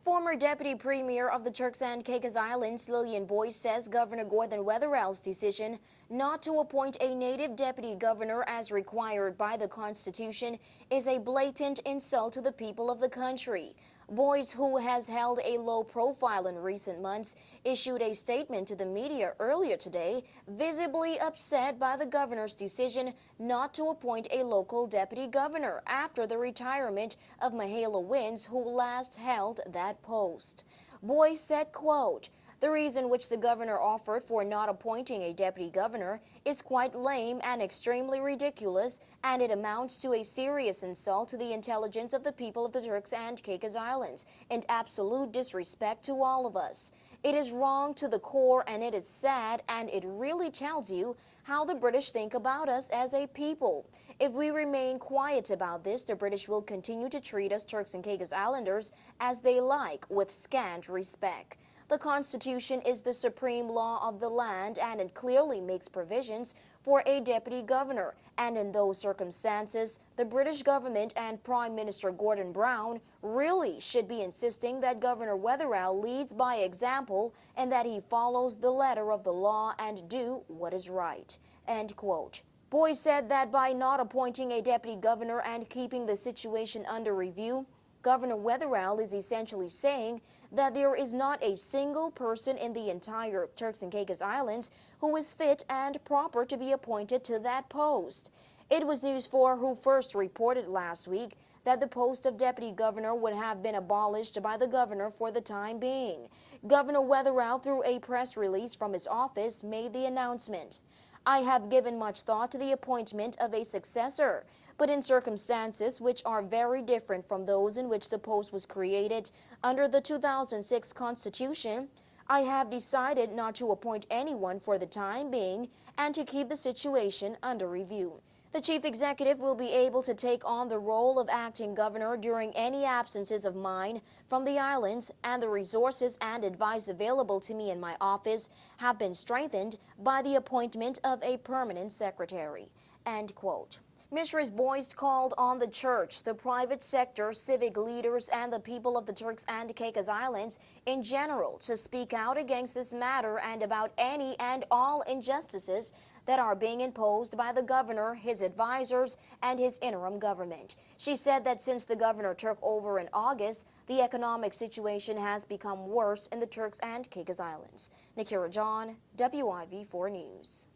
Former Deputy Premier of the Turks and Caicos Islands, Lillian Boyce, says Governor Gordon Weatherall's decision not to appoint a native deputy governor as required by the Constitution is a blatant insult to the people of the country. Boyce, who has held a low profile in recent months, issued a statement to the media earlier today, visibly upset by the governor's decision not to appoint a local deputy governor after the retirement of Mihaela Wins, who last held that post. Boyce said, quote, "The reason which the governor offered for not appointing a deputy governor is quite lame and extremely ridiculous, and it amounts to a serious insult to the intelligence of the people of the Turks and Caicos Islands and absolute disrespect to all of us. It is wrong to the core, and it is sad, and it really tells you how the British think about us as a people. If we remain quiet about this, the British will continue to treat us Turks and Caicos Islanders as they like, with scant respect. The Constitution is the supreme law of the land, and it clearly makes provisions for a deputy governor. And in those circumstances, the British government and Prime Minister Gordon Brown really should be insisting that Governor Weatherall leads by example and that he follows the letter of the law and do what is right." End quote. Boyce said that by not appointing a deputy governor and keeping the situation under review, Governor Weatherall is essentially saying that there is not a single person in the entire Turks and Caicos Islands who is fit and proper to be appointed to that post. It was News 4 who first reported last week that the post of deputy governor would have been abolished by the governor for the time being. Governor Weatherall, through a press release from his office, made the announcement. "I have given much thought to the appointment of a successor, but in circumstances which are very different from those in which the post was created under the 2006 Constitution, I have decided not to appoint anyone for the time being and to keep the situation under review." The chief executive will be able to take on the role of acting governor during any absences of mine from the islands, and the resources and advice available to me in my office have been strengthened by the appointment of a permanent secretary. End quote. Mistress Boyce called on the church, the private sector, civic leaders, and the people of the Turks and Caicos Islands in general to speak out against this matter and about any and all injustices that are being imposed by the governor, his advisors, and his interim government. She said that since the governor took over in August, the economic situation has become worse in the Turks and Caicos Islands. Nikira John, WIV4 News.